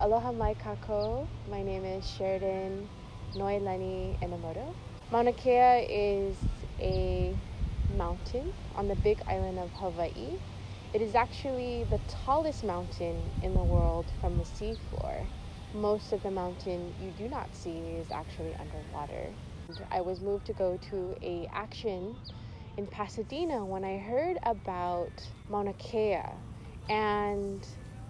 Aloha mai kako. My name is Sheridan Noelani Enomoto. Mauna Kea is a mountain on the big island of Hawaii. It is actually the tallest mountain in the world from the seafloor. Most of the mountain you do not see is actually underwater. I was moved to go to an action in Pasadena when I heard about Mauna Kea and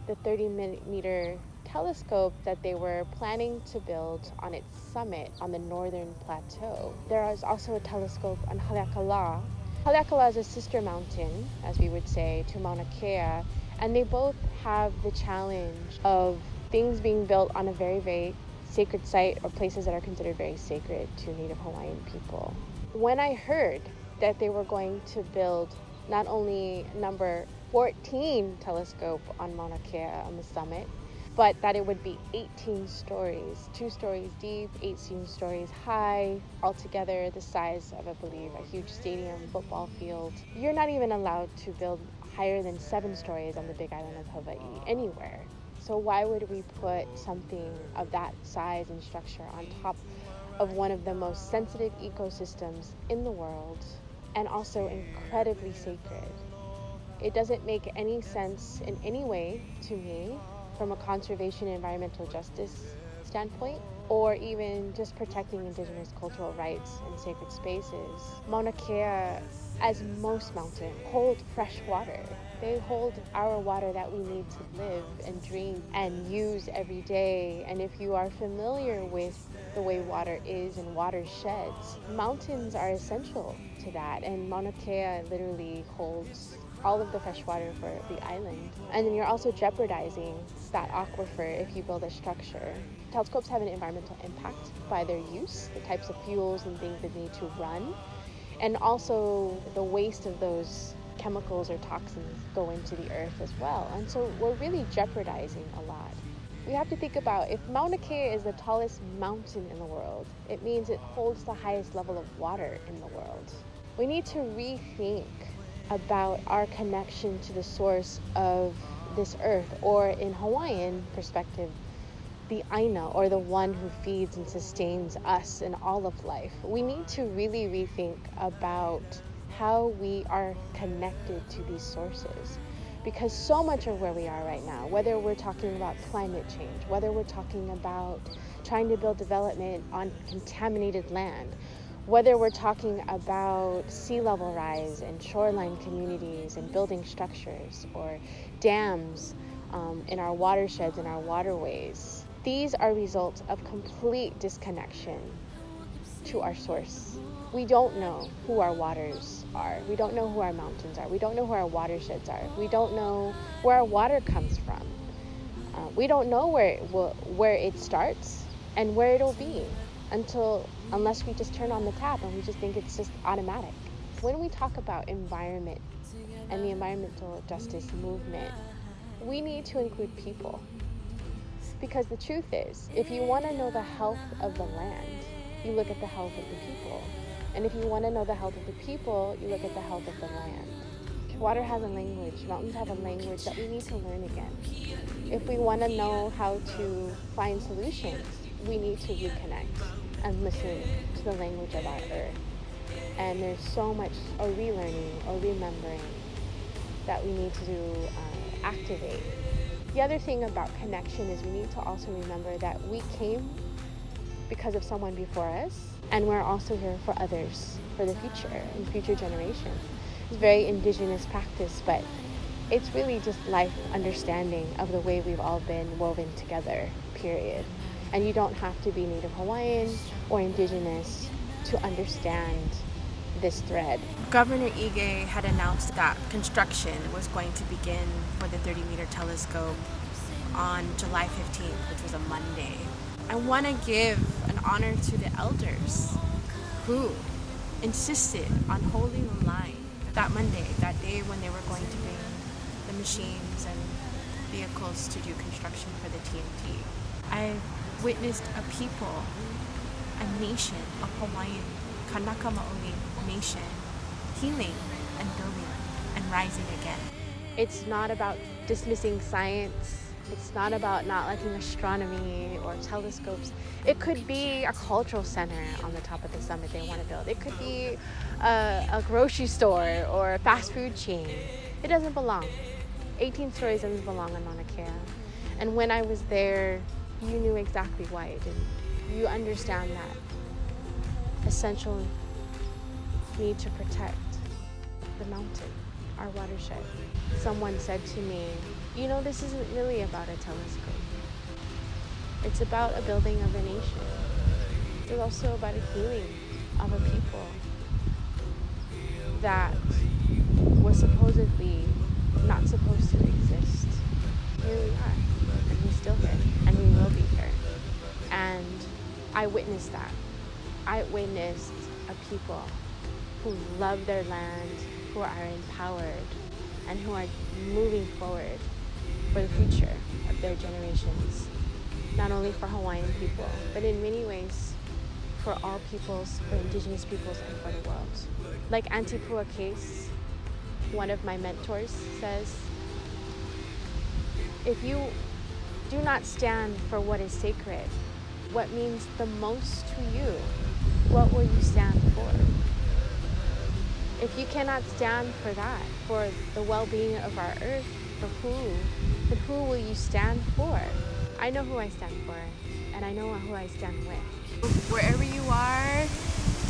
the 30-meter telescope that they were planning to build on its summit on the northern plateau. There is also a telescope on Haleakala. Haleakala is a sister mountain, as we would say, to Mauna Kea, and they both have the challenge of things being built on a very, very sacred site or places that are considered very sacred to Native Hawaiian people. When I heard that they were going to build not only number 14 telescope on Mauna Kea on the summit, but that it would be 18 stories, 2 stories deep, 18 stories high, altogether the size of, I believe, a huge stadium, football field. You're not even allowed to build higher than 7 stories on the big island of Hawaii, anywhere. So why would we put something of that size and structure on top of one of the most sensitive ecosystems in the world, and also incredibly sacred? It doesn't make any sense in any way to me from a conservation and environmental justice standpoint, or even just protecting indigenous cultural rights and sacred spaces. Mauna Kea, as most mountains, hold fresh water. They hold our water that we need to live and drink and use every day. And if you are familiar with the way water is and watersheds, mountains are essential to that. And Mauna Kea literally holds all of the fresh water for the island. And then you're also jeopardizing that aquifer if you build a structure. Telescopes have an environmental impact by their use, the types of fuels and things that need to run, and also the waste of those chemicals or toxins go into the earth as well. And so we're really jeopardizing a lot. We have to think about, if Mauna Kea is the tallest mountain in the world, it means it holds the highest level of water in the world. We need to rethink about our connection to the source of this earth, or in Hawaiian perspective, the Aina, or the one who feeds and sustains us and all of life. We need to really rethink about how we are connected to these sources, because so much of where we are right now, whether we're talking about climate change, whether we're talking about trying to build development on contaminated land, whether we're talking about sea level rise and shoreline communities and building structures or dams in our watersheds and our waterways, these are results of complete disconnection to our source. We don't know who our waters are. We don't know who our mountains are. We don't know who our watersheds are. We don't know where our water comes from. We don't know where it starts and where it'll be unless we just turn on the tap and we just think it's just automatic. When we talk about environment and the environmental justice movement, we need to include people. Because the truth is, if you want to know the health of the land, you look at the health of the people. And if you want to know the health of the people, you look at the health of the land. Water has a language. Mountains have a language that we need to learn again. If we want to know how to find solutions, we need to reconnect and listen to the language of our earth. And there's so much relearning or remembering that we need to activate. The other thing about connection is we need to also remember that we came because of someone before us, and we're also here for others, for the future and future generations. It's very indigenous practice, but it's really just life understanding of the way we've all been woven together, period. And you don't have to be Native Hawaiian or indigenous to understand this thread. Governor Ige had announced that construction was going to begin for the 30-meter telescope on July 15th, which was a Monday. I want to give an honor to the elders who insisted on holding the line that Monday, that day when they were going to bring the machines and vehicles to do construction for the TNT. I witnessed a people, a nation of Hawaiian, Kānaka Maoli nation, healing and building and rising again. It's not about dismissing science It's not about not liking astronomy or telescopes. It could be a cultural center on the top of the summit they want to build. It could be a grocery store or a fast food chain. It doesn't belong. 18 stories doesn't belong on Mauna Kea. And when I was there, you knew exactly why it didn't. You understand that essential need to protect the mountain, our watershed. Someone said to me, you know, this isn't really about a telescope. It's about a building of a nation. It's also about a healing of a people that was supposedly not supposed to exist. Here we are, and we're still here, and we will be here. And I witnessed that. I witnessed a people who love their land, who are empowered, and who are moving forward for the future of their generations. Not only for Hawaiian people, but in many ways for all peoples, for indigenous peoples, and for the world. Like Auntie Pua Case, one of my mentors, says, if you do not stand for what is sacred, what means the most to you, what will you stand for? If you cannot stand for that, for the well-being of our earth, for then who will you stand for? I know who I stand for, and I know who I stand with. Wherever you are,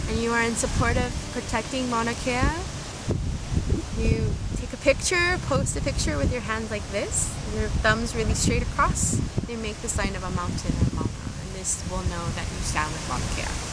and you are in support of protecting Mauna Kea, you take a picture, post a picture with your hands like this, your thumbs really straight across, and make the sign of a mountain or Mauna, and this will know that you stand with Mauna Kea.